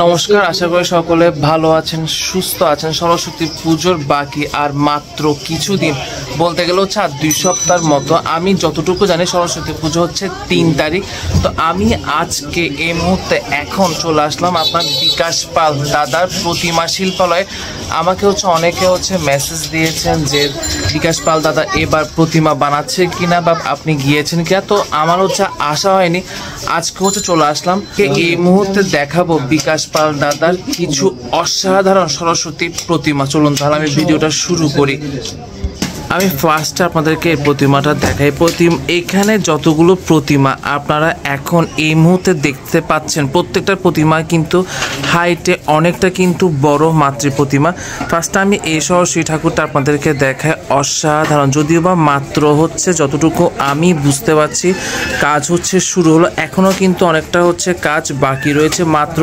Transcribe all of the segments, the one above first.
নমস্কার, আশা করি সকলে ভালো আছেন, সুস্থ আছেন। সরস্বতী পুজোর বাকি আর মাত্র কিছুদিন, বলতে গেলে হচ্ছে আর 2 সপ্তাহের মতো। আমি যতটুকু জানি সরস্বতী পুজো হচ্ছে 3 তারিখ। তো আমি আজকে এই মুহূর্তে এখন চলে আসলাম আপনার বিকাশ পাল দাদার প্রতিমা শিল্পালয়ে। আমাকে অনেকে মেসেজ দিয়েছেন যে বিকাশ পাল দাদা এবার প্রতিমা বানাচ্ছে কিনা বা আপনি গিয়েছেন কিনা। তো আমার আশা হয়নি, আজকে চলে আসলাম। এই মুহূর্তে দেখাবো বিকাশ পাল দাদার কিছু অসাধারণ সরস্বতী প্রতিমা। চলুন তাহলে আমি ভিডিওটা শুরু করি। আমি ফার্স্টে আপনাদেরকে এই প্রতিমাটা দেখাই। এখানে যতগুলো প্রতিমা আপনারা এখন এই মুহূর্তে দেখতে পাচ্ছেন, প্রত্যেকটা প্রতিমা কিন্তু হাইটে অনেকটা কিন্তু বড় মাতৃ প্রতিমা। ফার্স্টে আমি এই সরস্বতী ঠাকুরটা আপনাদেরকে দেখাই, অসাধারণ। যদিও বা মাত্র যতটুকু আমি বুঝতে পারছি কাজ শুরু হলো, এখনও কিন্তু অনেকটা কাজ বাকি রয়েছে। মাত্র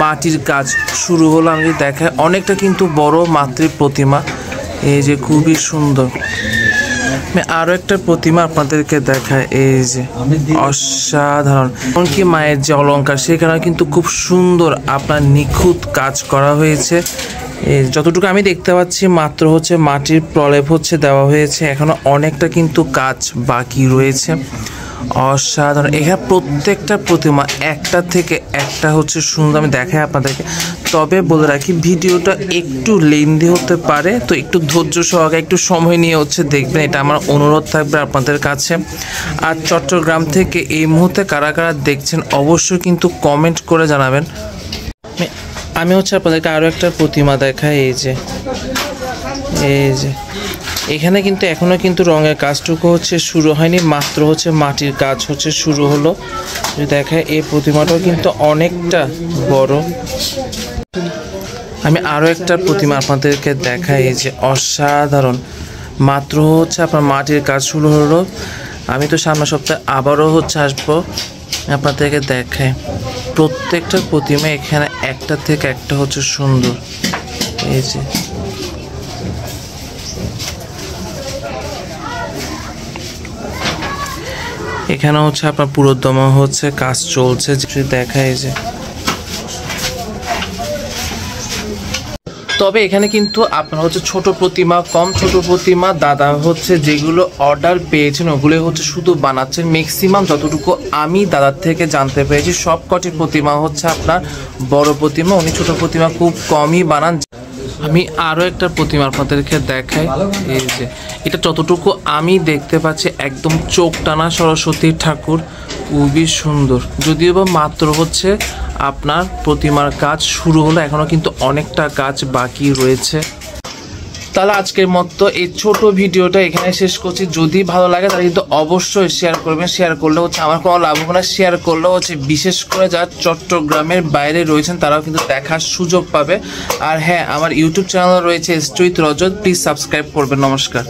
মাটির কাজ শুরু হলো। আমি দেখাই অনেকটা কিন্তু বড় মাতৃ প্রতিমা, এই যে খুবই সুন্দর। আমি আরো একটা প্রতিমা আপনাদেরকে দেখায়, এই যে অসাধারণ। এমনকি মায়ের যে অলংকার সেখানে কিন্তু খুব সুন্দর আপনার নিখুঁত কাজ করা হয়েছে। যতটুকু আমি দেখতে পাচ্ছি মাত্র মাটির প্রলেপ দেওয়া হয়েছে, এখনো অনেকটা কিন্তু কাজ বাকি রয়েছে। অসাধারণ। এখানে প্রত্যেকটা প্রতিমা একটা থেকে একটা সুন্দর। আমি দেখাই আপনাদেরকে, তবে বলে রাখি ভিডিওটা একটু লেন্দি হতে পারে, তো একটু ধৈর্য সহকারে একটু সময় নিয়ে দেখবেন, এটা আমার অনুরোধ থাকবে আপনাদের কাছে। আর চট্টগ্রাম থেকে এই মুহূর্তে কারা কারা দেখছেন অবশ্যই কিন্তু কমেন্ট করে জানাবেন। আমি আপনাদেরকে আরও একটা প্রতিমা দেখাই, এই যে এখানে কিন্তু এখনো কিন্তু রঙের কাজটুকু শুরু হয়নি, মাত্র মাটির কাজ শুরু হলো। যদি দেখায় এই প্রতিমাটাও কিন্তু অনেকটা বড়। আমি আরো একটা প্রতিমা আপনাদেরকে দেখাই, এই যে অসাধারণ। মাত্র আপনার মাটির কাজ শুরু হলো। আমি তো সামনের সপ্তাহে আবারও আসবো, আপনাদেরকে দেখায় প্রত্যেকটা প্রতিমা এখানে একটা থেকে একটা সুন্দর। এই যে এখানে আপনার পুরোদমা কাজ চলছে, দেখায় যে। তবে এখানে কিন্তু আপনার ছোট প্রতিমা, কম ছোট প্রতিমা দাদা যেগুলো অর্ডার পেয়েছেন ওগুলো শুধু বানাচ্ছেন। ম্যাক্সিমাম যতটুকু আমি দাদার থেকে জানতে পেরেছি সব কটি প্রতিমা আপনার বড় প্রতিমা, উনি ছোট প্রতিমা খুব কমই বানান। আমি আরো একটা প্রতিমা আপনাদেরকে দেখাই, এই যে এটা যতটুকু আমি দেখতে পাচ্ছি একদম চোখ টানা সরস্বতী ঠাকুর, খুবই সুন্দর। যদিও বা মাত্র আপনার প্রতিমার কাজ শুরু হলো, এখনো কিন্তু অনেকটা কাজ বাকি রয়েছে। তাহলে আজকের মতো এই ছোট ভিডিওটা এখানে শেষ করছি। যদি ভালো লাগে তাহলে কিন্তু অবশ্যই শেয়ার করবেন। শেয়ার করলে আমার কোনো লাভ হবে না, শেয়ার করলে বিশেষ করে যারা চট্টগ্রামের বাইরে রয়েছেন তারাও কিন্তু দেখার সুযোগ পাবে। আর হ্যাঁ, আমার ইউটিউব চ্যানেল রয়েছে স্ট্রিট রজত, প্লিজ সাবস্ক্রাইব করবেন। নমস্কার।